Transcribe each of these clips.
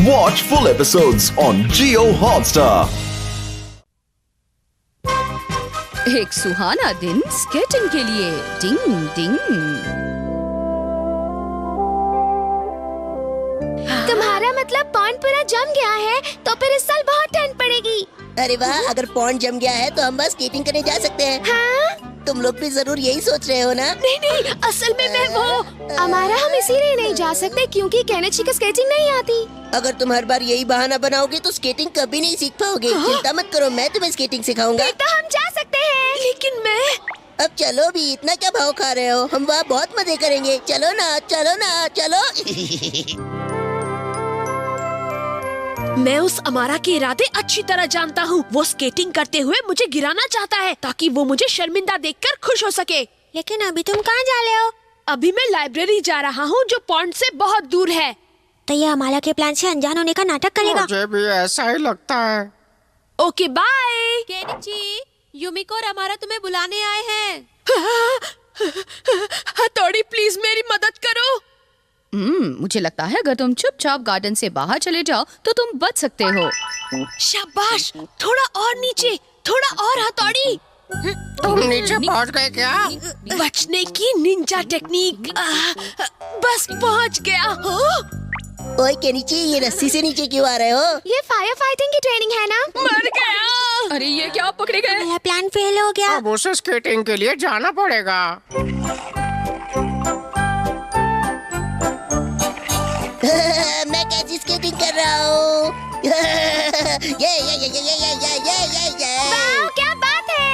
Watch full episodes on Jio Hotstar. एक सुहाना दिन skating के लिए। डिंग डिंग। तुम्हारा मतलब पॉन्ड पूरा जम गया है, तो फिर इस साल बहुत ठंड पड़ेगी। अरे वाह, अगर पॉन्ड जम गया है तो हम बस स्केटिंग करने जा सकते हैं। हाँ? तुम लोग भी जरूर यही सोच रहे हो ना? नहीं, असल में मैं वो हमारा हम इसीलिए नहीं जा सकते क्योंकि केनिची को स्केटिंग नहीं आती। अगर तुम हर बार यही बहाना बनाओगे तो स्केटिंग कभी नहीं सीख पाओगे। चिंता मत करो, मैं तुम्हें स्केटिंग सिखाऊंगा। फिर तो हम जा सकते हैं। लेकिन मैं अब चलो भी, इतना क्या भाव खा रहे हो? हम वहाँ बहुत मजे करेंगे। चलो ना, चलो ना, चलो। मैं उस अमारा के इरादे अच्छी तरह जानता हूँ। वो स्केटिंग करते हुए मुझे गिराना चाहता है ताकि वो मुझे शर्मिंदा देखकर खुश हो सके। लेकिन अभी तुम कहाँ जा रहे हो? अभी मैं लाइब्रेरी जा रहा हूँ जो पॉन्ड से बहुत दूर है। तो ये अमारा के प्लान से अनजान होने का नाटक करेगा। मुझे भी ऐसा ही लगता है। Okay bye. केनिची, यूमिको और अमारा तुम्हें बुलाने आए हैं। हथौड़ी प्लीज मेरी मदद करो। मुझे लगता है अगर तुम चुपचाप गार्डन से बाहर चले जाओ तो तुम बच सकते हो। शाबाश, थोड़ा और नीचे, थोड़ा और हथौड़ी। नीचे पहुंच गए क्या? बचने की निंजा टेक्निक। बस पहुंच गया। ओए केनिची, ये रस्सी से नीचे क्यों आ रहे हो? ये फायर फाइटिंग की ट्रेनिंग है ना? मर गया। अरे ये क्या, पकड़े गए? मेरा प्लान फेल हो गया। अब उसे स्केटिंग के लिए जाना पड़ेगा। मैं कैसी स्केटिंग कर रहा हूँ? ये वाह, क्या बात है।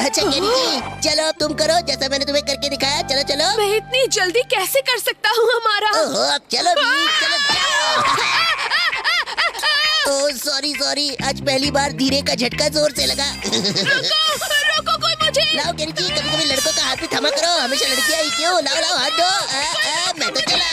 अच्छा केनिची, चलो अब तुम करो जैसा मैंने तुम्हें करके दिखाया। चलो चलो। मैं इतनी जल्दी कैसे कर सकता हूँ हमारा? ओहो, अब चलो भी, चलो जाओ। ओह सॉरी, आज पहली बार धीरे का झटका जोर से लगा। रोको कोई मुझे। लाओ केनिची, कभी लड़कों का हाथ भी थमा करो, हमेशा लड़कियां ही क्यों? लाओ हाथ दो। मैं तो चला।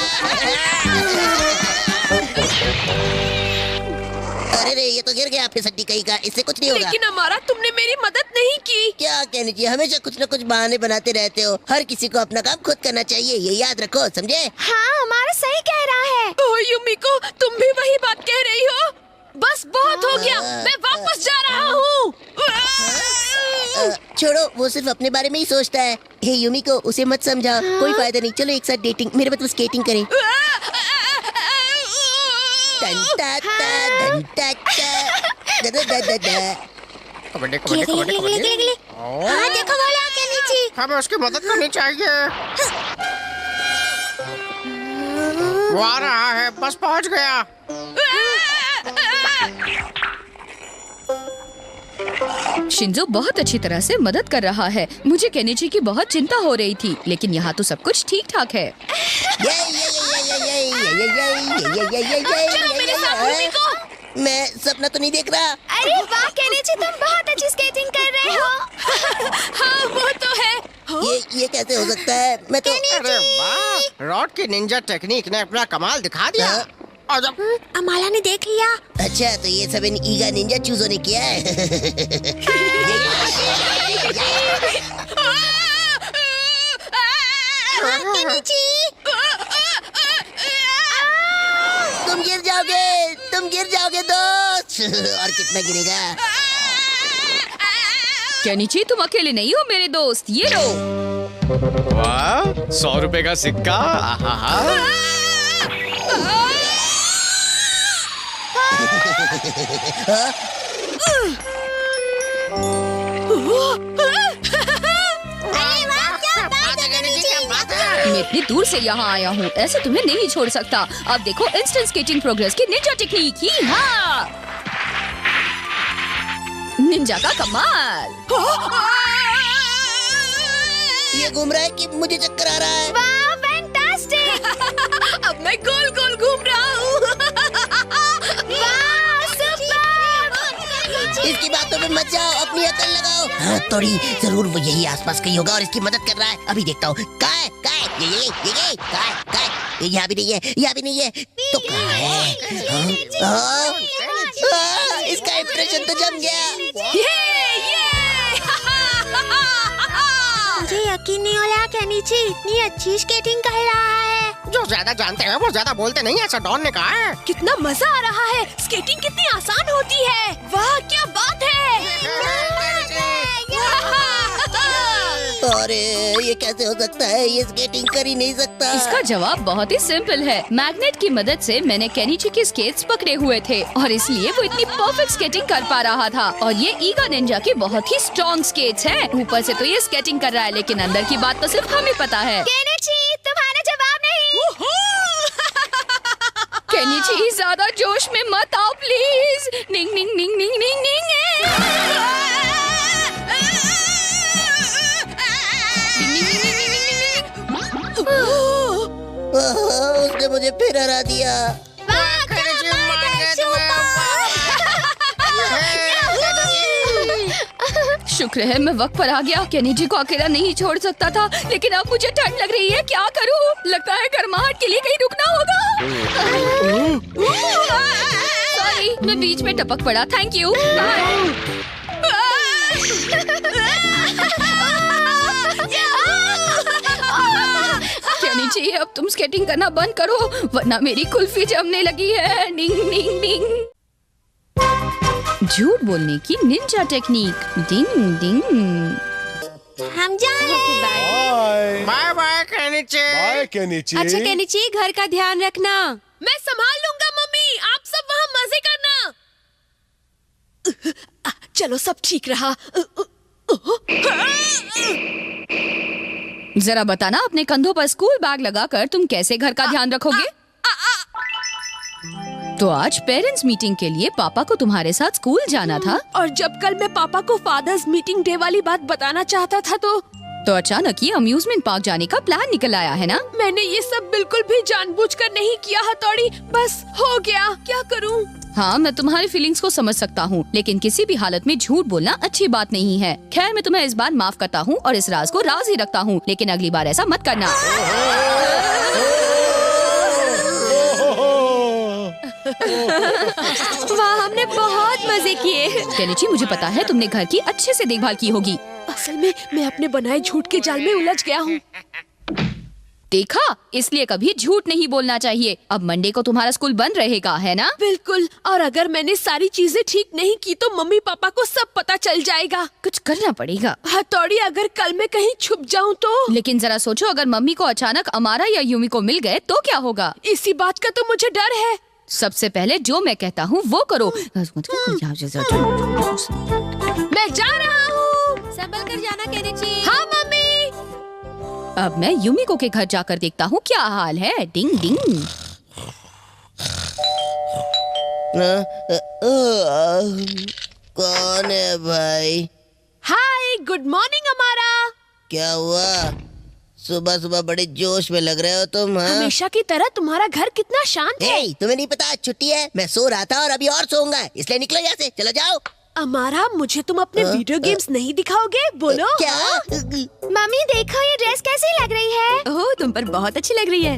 अरे ये तो गिर गया, फिसड्डी कहीं का। इससे कुछ नहीं होगा। लेकिन हमारा तुमने मेरी मदद नहीं की। क्या केनिची, हमेशा कुछ न कुछ बहाने बनाते रहते हो। हर किसी को अपना काम खुद करना चाहिए, ये याद रखो, समझे? हाँ, हमारा सही कह रहा है। ओह यूमिको, तुम भी वही बात कह रही हो? बस बहुत हो गया, मैं वापस जा रहा हूँ। छोड़ो, वो सिर्फ अपने बारे में ही सोचता है। हे यूमिको, उसे मत समझाओ। कोई फायदा नहीं, चलो एक साथ डेटिंग, मेरे मतलब स्केटिंग करें। कबड्डी। हाँ देखो, बोला केनिची। हमें उसकी मदद करनी चाहिए। वो आ रहा है, बस पहुंच गया। शिंजो बहुत अच्छी तरह से मदद कर रहा है। मुझे केनिची की बहुत चिंता हो रही थी, लेकिन यहाँ तो सब कुछ ठीक ठाक है। मैं सपना तो नहीं देख रहा। अरे वाह केनिची, तुम बहुत अच्छी स्केटिंग कर रहे हो। हाँ वो तो है। ये कैसे हो सकता है? मैं तो अरे वाह, रॉड की निंजा टेक्निक ने अपना कमाल दिखा दिया। और जब अमाला ने देख लिया। अच्छा, तो ये सब इन ईगा निंजा चूजों ने किया है। तुम गिर जाओगे दोस्त। और कितना गिरेगा? केनिची, तुम अकेले नहीं हो मेरे दोस्त, ये लो। वाह, 100 रुपए का सिक्का। मैं इतनी दूर से यहाँ आया हूँ, ऐसे तुम्हें नहीं छोड़ सकता। अब देखो इंस्टेंट स्केटिंग प्रोग्रेस की निंजा टेक्निक ही। हाँ, निंजा का कमाल। ये घूम रहा है कि मुझे चक्कर आ रहा है? वाह, फैंटास्टिक। अब मैं गोल गोल घूम रहा हूँ। वाह, सुपर। इसकी बातों पे मत जाओ, अपनी अकल लगाओ। हाँ, थोड़ी जरूर वो यही आसपास कहीं होगा और इसकी मदद कर रहा है। अभी देखता हूँ। कहाँ है? ये यहाँ भी नहीं है, यहाँ भी नहीं है, तो कहाँ है? इसका इंप्रेशन तो जम गया। मुझे यकीन नहीं हो रहा केनिची इतनी अच्छी स्केटिंग कर रहा है। जो ज्यादा जानते हैं वो ज्यादा बोलते नहीं, ऐसा डॉन ने कहा है। कितना मजा आ रहा है। स्केटिंग कितनी आसान होती है। वाह क्या बात है। अरे ये कैसे हो सकता है, ये स्केटिंग कर ही नहीं सकता। इसका जवाब बहुत ही सिंपल है। मैग्नेट की मदद से मैंने केनिची के स्केट्स पकड़े हुए थे और इसलिए वो इतनी परफेक्ट स्केटिंग कर पा रहा था। और ये ईगा निंजा के बहुत ही स्ट्रॉन्ग स्केट्स हैं। ऊपर से तो ये स्केटिंग कर रहा है, लेकिन अंदर की बात तो सिर्फ हमें पता है। केनिची तुम्हारा जवाब नहीं। केनिची ज्यादा जोश में मत आओ प्लीज। निंग निंग निंग निंग निंग निंग। उसने मुझे फिर हरा दिया। शुक्र है मैं वक्त पर आ गया। केनिची को अकेला नहीं छोड़ सकता था, लेकिन अब मुझे ठंड लग रही है। क्या करूं? लगता है गर्माहट के लिए कहीं रुकना होगा। सॉरी, मैं बीच में टपक पड़ा। Thank you. केनिची अब तुम स्केटिंग करना बंद करो, वरना मेरी कुल्फी जमने लगी है। डिंग डिंग डिंग। झूठ बोलने की निंजा टेक्निक। डिंग डिंग। हम जा रहे हैं। Bye bye Kenichi. Bye Kenichi. अच्छा केनिची, घर का ध्यान रखना। मैं संभाल लूंगा मम्मी, आप सब वहाँ मजे करना। चलो सब ठीक रहा। जरा बताना, अपने कंधों पर स्कूल बैग लगाकर तुम कैसे घर का ध्यान रखोगे? तो आज पेरेंट्स मीटिंग के लिए पापा को तुम्हारे साथ स्कूल जाना था। और जब कल मैं पापा को फादर्स मीटिंग डे वाली बात बताना चाहता था तो अचानक ही अम्यूजमेंट पार्क जाने का प्लान निकल आया है ना? मैंने ये सब बिल्कुल भी जानबूझकर नहीं किया हथौड़ी, बस हो गया। क्या करूं? हाँ, मैं तुम्हारी फीलिंग्स को समझ सकता हूँ, लेकिन किसी भी हालत में झूठ बोलना अच्छी बात नहीं है। खैर, मैं तुम्हें इस बार माफ करता हूँ और इस राज को राज ही रखता हूँ, लेकिन अगली बार ऐसा मत करना। वाह, हमने बहुत मजे किए। केनिची, मुझे पता है तुमने घर की अच्छे से देखभाल की होगी। असल में मैं अपने बनाए झूठ के जाल में उलझ गया हूँ। देखा, इसलिए कभी झूठ नहीं बोलना चाहिए। अब मंडे को तुम्हारा स्कूल बंद रहेगा, है ना? बिल्कुल। और अगर मैंने सारी चीजें ठीक नहीं की तो मम्मी पापा को सब पता चल जाएगा। कुछ करना पड़ेगा। हथौड़ी, अगर कल मैं कहीं छुप जाऊँ तो? लेकिन जरा सोचो, अगर मम्मी को अचानक अमारा या यूमी को मिल गए तो क्या होगा? इसी बात का तो मुझे डर है। सबसे पहले जो मैं कहता हूँ वो करो। मैं जा रहा हूँ। संभल कर जाना केनिची। हाँ मम्मी। अब मैं यूमिको के घर जाकर देखता हूँ क्या हाल है। डिंग डिंग। कौन है भाई? हाय, गुड मॉर्निंग अमारा। क्या हुआ? सुबह सुबह बड़े जोश में लग रहे हो तुम। हाँ? हमेशा की तरह तुम्हारा घर कितना शांत है। तुम्हें नहीं पता, छुट्टी है। मैं सो रहा था और अभी और सोऊंगा, इसलिए निकलो यहाँ से। चलो जाओ। अमारा, मुझे तुम अपने वीडियो गेम्स नहीं दिखाओगे? बोलो। क्या? मम्मी देखो, ये ड्रेस कैसी लग रही है? ओह, तुम पर बहुत अच्छी लग रही है।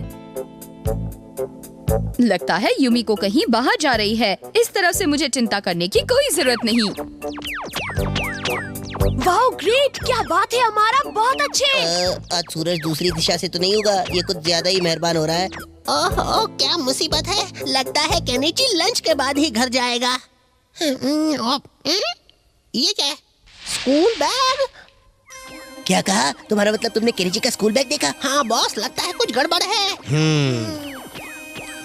लगता है यूमिको कहीं बाहर जा रही है। इस तरफ से मुझे चिंता करने की कोई जरूरत नहीं। Wow, great. क्या बात है अमारा, बहुत अच्छे। आज सूरज दूसरी दिशा से तो नहीं होगा? ये कुछ ज्यादा ही मेहरबान हो रहा है। ओह, क्या मुसीबत है। लगता है केनिची लंच के बाद ही घर जाएगा। ये क्या है? School bag? क्या कहा? तुम्हारा मतलब तुमने केनिची का स्कूल बैग देखा? हाँ बॉस, लगता है कुछ गड़बड़ है।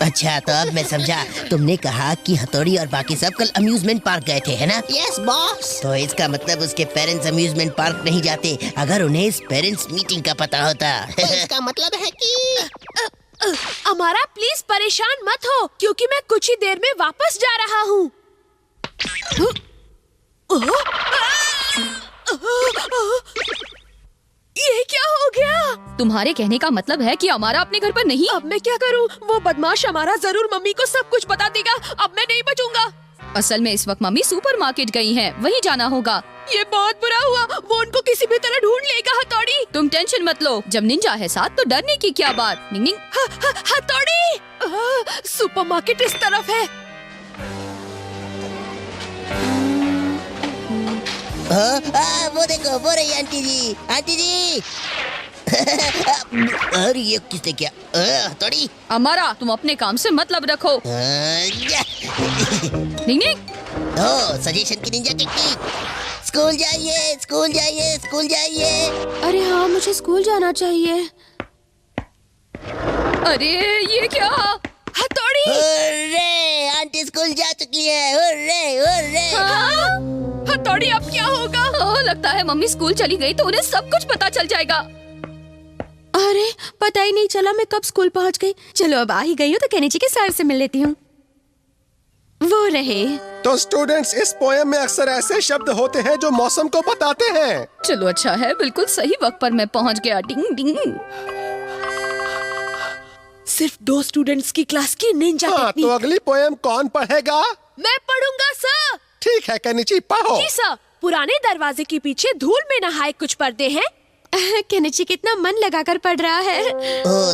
अच्छा, तो अब मैं समझा। तुमने कहा कि हथौड़ी और बाकी सब कल अम्यूजमेंट पार्क गए थे, है ना? Yes boss. तो इसका मतलब उसके पेरेंट्स अम्यूजमेंट पार्क नहीं जाते। अगर उन्हें इस पेरेंट्स मीटिंग का पता होता तो इसका मतलब है कि अमारा, प्लीज परेशान मत हो, क्योंकि मैं कुछ ही देर में वापस जा रहा हूँ। ये क्या हो गया? तुम्हारे कहने का मतलब है कि अमारा अपने घर पर नहीं? अब मैं क्या करूँ? वो बदमाश अमारा जरूर मम्मी को सब कुछ बता देगा। अब मैं नहीं बचूंगा। असल में इस वक्त मम्मी सुपरमार्केट गई हैं, वहीं जाना होगा। ये बहुत बुरा हुआ। वो उनको किसी भी तरह ढूंढ लेगा। हथौड़ी, तुम टेंशन मत लो, जब निंजा है साथ तो डरने की क्या बात। निंग निंग। हथौड़ी, सुपरमार्केट इस तरफ है। वो देखो, वो रही आंटी जी। आंटी जी। और ये किसने किया? हथौड़ी। अमारा, तुम अपने काम से मतलब रखो। नहीं नहीं। सजेशन की निंजा टेक्निक। स्कूल जाइए, स्कूल जाइए, स्कूल जाइए। अरे हाँ, मुझे स्कूल जाना चाहिए। अरे ये क्या? हथौड़ी। हुर्रे, आंटी स्कूल जा चुकी है। Hurray, hurray. हथौड़ी, अब क्या होगा? लगता है मम्मी स्कूल चली गई तो उन्हें सब कुछ पता चल जाएगा। अरे पता ही नहीं चला मैं कब स्कूल पहुंच गई। चलो अब आ ही गई हूँ तो केनिची के सर से मिल लेती हूँ। वो रहे। तो स्टूडेंट्स, इस पोएम में अक्सर ऐसे शब्द होते हैं जो मौसम को बताते हैं। चलो अच्छा है, बिल्कुल सही वक्त पर मैं पहुंच गया। डिंग डिंग। सिर्फ 2 स्टूडेंट्स की क्लास की निंजा टेक्निक। तो अगली पोएम कौन पढ़ेगा? मैं पढ़ूंगा सर। ठीक है केनिची, पढ़ो। जी सर। पुराने दरवाजे के पीछे धूल में नहाए कुछ पर्दे हैं। केनिची कितना मन लगाकर पढ़ रहा है।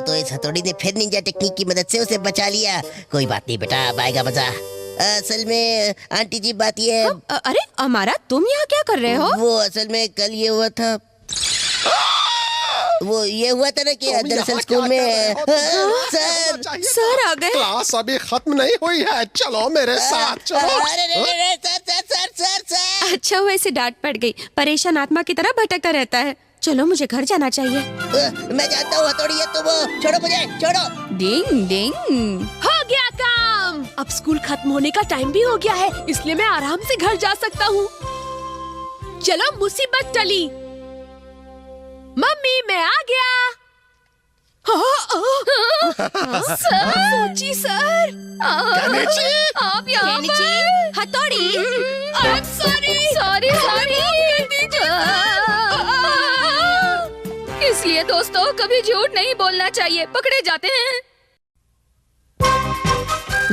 तो इस हथौड़ी ने फिर निंजा टेक्निक की मदद से उसे बचा लिया। कोई बात नहीं बेटा, अब आएगा मजा। असल में आंटी जी बात ये है। अरे अमारा, तुम यहाँ क्या कर रहे हो? वो असल में कल ये हुआ था। वो ये हुआ था ना कि दरअसल स्कूल में सर आ गए। क्लास अभी खत्म नहीं हुई है, चलो मेरे साथ चलो। अरे सर। अच्छा हुआ इसे डांट पड़ गई। परेशान आत्मा की तरह भटकता रहता है। चलो मुझे घर जाना चाहिए। मैं जानता हूँ हथौड़ी है तो वो छोड़ो मुझे, छोड़ो। डिंग डिंग। हो गया काम। अब स्कूल खत्म होने का टाइम भी हो गया है, इसलिए मैं आराम से घर जा सकता हूँ। चलो मुसीबत टली। मम्मी मैं आ गया। सोची सर। आप यहाँ पर? हथौड़ी। Sorry sorry sorry. इसलिए दोस्तों, कभी झूठ नहीं बोलना चाहिए, पकड़े जाते हैं।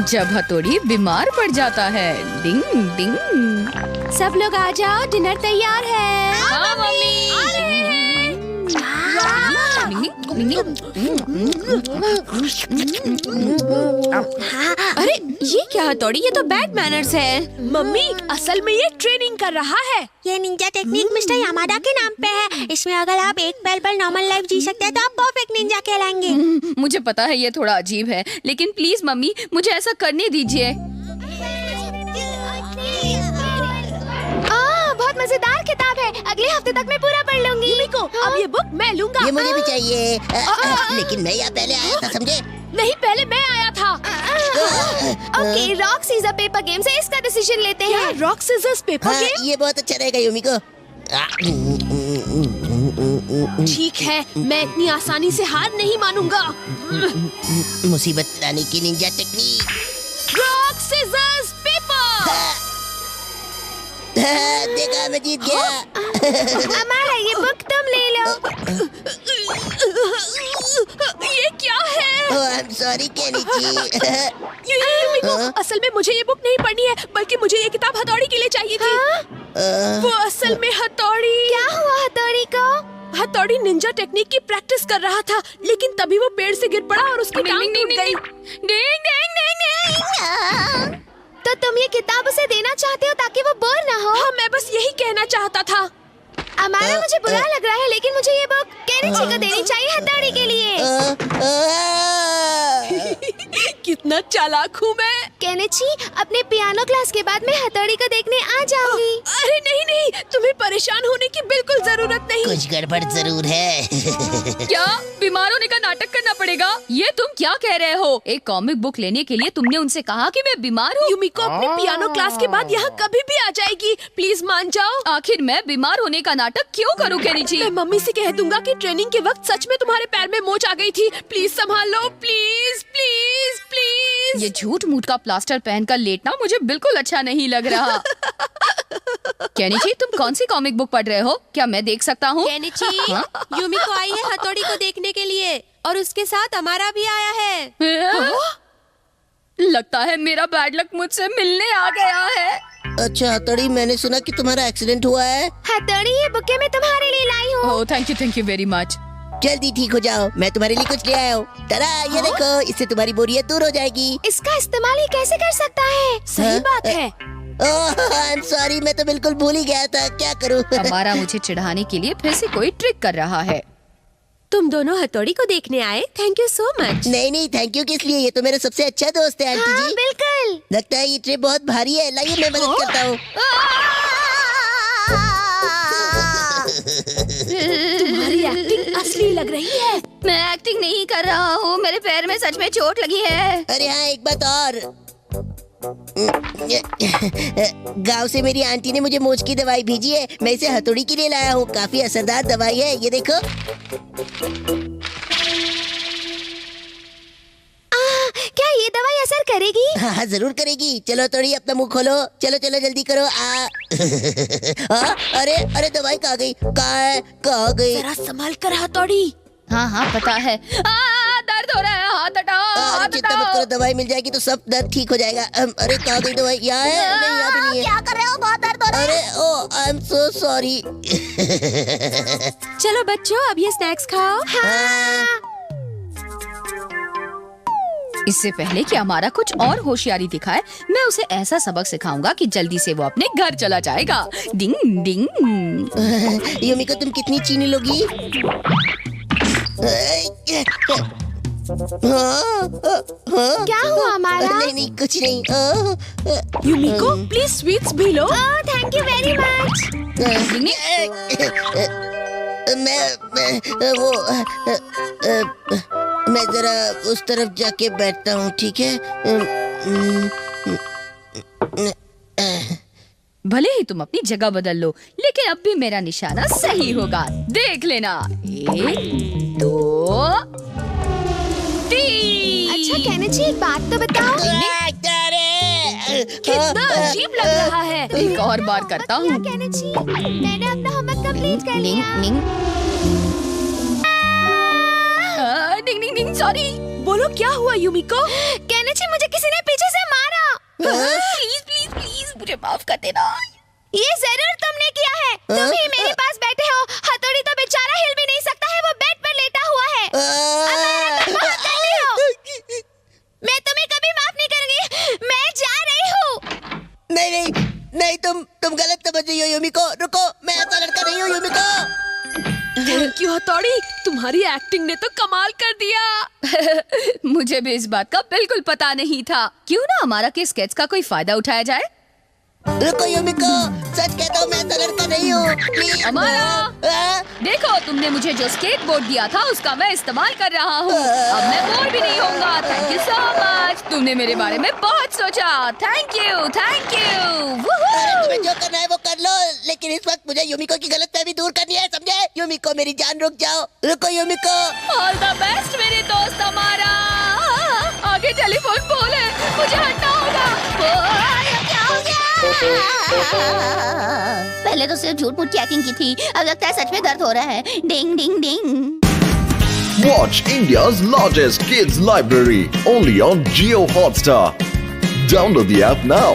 जब हथौड़ी बीमार पड़ जाता है। डिंग डिंग। सब लोग आ जाओ, डिनर तैयार है। हाँ मम्मी। अरे ये क्या हथौड़ी, ये तो बैड मैनर्स है। मम्मी असल में ये ट्रेनिंग कर रहा है। ये निंजा टेक्निक मिस्टर यामाडा के नाम पे है। इसमें अगर आप एक पल पर नॉर्मल लाइफ जी सकते हैं तो आप परफेक्ट निंजा कहलाएंगे। मुझे पता है ये थोड़ा अजीब है, लेकिन प्लीज मम्मी मुझे ऐसा करने दीजिए। बहुत मजेदार किताब है, अगले हफ्ते तक मैं पूरा पढ़ लूंगी। युमिको, अब ये बुक मैं लूंगा। ये मुझे भी चाहिए। लेकिन मैं यहाँ पहले आया था, समझे? नहीं, पहले मैं आया था। Okay, rock scissor paper game से इसका डिसीजन लेते हैं। रॉक सीजर्स पेपर हाँ, गेम? ये बहुत अच्छा रहेगा युमिको। ठीक है, मैं इतनी आसानी से हार नहीं मानूंगा। मुसीबत लाने की ninja technique. Rock scissors paper. देखा, मैं जीत गया। अमारा, ये बुक तुम ले लो। ये क्या है? I am sorry Kenichi. Yumiko, असल में मुझे ये बुक नहीं पढ़नी है, बल्कि मुझे ये किताब हथौड़ी के लिए चाहिए थी। वो असल में हथौड़ी। क्या हुआ हथौड़ी को? हथौड़ी निंजा टेक्निक की प्रैक्टिस कर रहा था, लेकिन तभी वो पेड़ से गिर पड़ा और उसकी टांग टूट गई। तो तुम ये किताब उसे देना चाहते हो ताकि वो बोर ना हो? हाँ, मैं बस यही कहना चाहता था। अमारा, मुझे बुरा लग रहा है, लेकिन मुझे ये बुक केनिची को देनी चाहिए हथौड़ी के लिए। कितना चालाक हूँ मैं। केनिची, अपने पियानो क्लास के बाद मैं हथौड़ी को देखने आ जाऊंगी। अरे नहीं नहीं, तुम्हें परेशान होने की बिल्कुल जरूरत नहीं। कुछ गड़बड़ जरूर है। क्या बीमार होने का नाटक करना पड़ेगा? ये तुम क्या कह रहे हो? एक कॉमिक बुक लेने के लिए तुमने उनसे कहा कि मैं बीमार हूँ। युमिको अपने पियानो क्लास के बाद यहाँ कभी भी आ जाएगी, प्लीज मान जाओ। आखिर मैं बीमार होने का नाटक क्यों करूँ केनिची? मैं मम्मी से कह दूंगा कि ट्रेनिंग के वक्त सच में तुम्हारे पैर में मोच आ गई थी। प्लीज संभाल लो, प्लीज प्लीज प्लीज। ये झूठ मूठ का प्लास्टर पहनकर लेटना मुझे बिल्कुल अच्छा नहीं लग रहा। केनिची, तुम कौन सी कॉमिक बुक पढ़ रहे हो? क्या मैं देख सकता हूँ? केनिची, युमिको आई है हथौड़ी को देखने के लिए, और उसके साथ अमारा भी आया है। लगता है मेरा बैड लक मुझसे मिलने आ गया है। अच्छा हथौड़ी, मैंने सुना कि तुम्हारा एक्सीडेंट हुआ है। हथौड़ी, ये बुकें मैं तुम्हारे लिए लाई हूँ। Oh thank you very much. जल्दी ठीक हो जाओ, मैं तुम्हारे लिए कुछ ले आया हूँ। तरा, ये देखो, इससे तुम्हारी बोरियत दूर हो जाएगी। इसका इस्तेमाल ही कैसे कर सकता है? सही बात है। आई एम सॉरी, मैं तो बिल्कुल भूल ही गया था, क्या करूँ? हमारा मुझे चिढ़ाने के लिए फिर से कोई ट्रिक कर रहा है। तुम दोनों हथौड़ी को देखने आए, थैंक यू सो मच। नहीं नहीं, थैंक यू किस लिए, ये तो मेरा सबसे अच्छा दोस्त है आंटी हाँ, जी। बिल्कुल। लगता है ये ट्रे बहुत भारी है, लाइए मैं मदद करता हूँ। तुम्हारी एक्टिंग असली लग रही है। मैं एक्टिंग नहीं कर रहा हूँ, मेरे पैर में सच में चोट लगी है। अरे हाँ, एक बात और, गांव से मेरी आंटी ने मुझे मोच की दवाई भेजी है, मैं इसे हथौड़ी के लिए लाया हूँ। काफी असरदार दवाई है, ये देखो। क्या ये दवाई असर करेगी? हाँ हाँ जरूर करेगी। चलो हथौड़ी अपना मुंह खोलो, चलो चलो जल्दी करो। अरे अरे दवाई कहाँ गई, कहाँ गई? जरा संभाल कर हथौड़ी। हाँ हाँ पता है। दर्द हो रहा है, हाथ हटाओ, हाथ चिंता मत करो, दवाई मिल जाएगी तो सब दर्द ठीक हो जाएगा। अरे कहाँ गई दवाई? यहाँ है? नहीं यहाँ भी नहीं है। क्या कर रहे हो? बहुत दर्द हो रहा है। अरे ओ आई एम सो सॉरी। चलो बच्चों, अब ये स्नैक्स खाओ। इससे पहले कि हमारा कुछ और होशियारी दिखाए, मैं उसे ऐसा सबक सिखाऊंगा कि जल्दी से वो अपने घर चला जाएगा। डिंग डिंग। युमिको तुम कितनी चीनी लोगी? क्या हुआ हमारा? नहीं नहीं कुछ नहीं। यूमिको प्लीज स्वीट्स भी लो। Thank you very much. मैं जरा उस तरफ जाके बैठता हूँ, ठीक है? भले ही तुम अपनी जगह बदल लो, लेकिन अब भी मेरा निशाना सही होगा। देख लेना। 1 2 3। अच्छा केनेची, एक बात तो बताओ। कितना अजीब लग रहा है। एक और बार करता हूँ। केनेची, मैंने अपना होमवर्क कंप्लीट कर लिया। डिंग डिंग डिंग। सॉरी। बोलो क्या हुआ यूमिको? केनेची, मुझे किसी ने पीछे से मारा। प्लीज प्लीज प्लीज मुझे माफ कर देना। ये जरूर तुमने किया है। तुम ही मेरे पास बैठे हो। हथौड़ी तो बेचारा हिल भी नहीं सकता है, वो बेड पर लेटा हुआ है। अमारा, तुम बहुत जल्दी हो। मैं तुम्हें कभी माफ नहीं करूंगी। मैं जा रही हूँ। नहीं नहीं नहीं, तुम गलत समझ रही हो युमिको। रुको, मैं ऐसा लड़का नहीं हूँ युमिको। थैंक यू हथौड़ी, तुम्हारी एक्टिंग ने तो कमाल कर दिया। मुझे भी इस बात का बिल्कुल पता नहीं था। क्यों ना हमारा के स्केच का कोई फायदा उठाया जाए। रुको युमिको, सच कहता हूँ मैं ऐसा लड़का नहीं हूँ। प्लीज। अमारा, देखो तुमने मुझे जो स्केटबोर्ड दिया था उसका मैं इस्तेमाल कर रहा हूँ। अब मैं बोर भी नहीं होऊंगा। Thank you so much. तुमने मेरे बारे में बहुत सोचा। Thank you thank you. अरे तुम्हें जो करना है वो कर लो, लेकिन इस वक्त मुझे युमिको की गलतफहमी दूर करनी है, समझे? युमिको मेरी जान, रुक जाओ। रुको युमिको। ऑल द बेस्ट मेरे दोस्त हमारा। आगे टेलीफोन पोल है, मुझे हटना होगा। क्या हो गया? पहले तो सिर्फ झूठ मूठ की एक्टिंग की थी, अब लगता है सच में दर्द हो रहा है। डिंग डिंग डिंग। Watch India's largest kids library only on Jio Hotstar. Download the app now.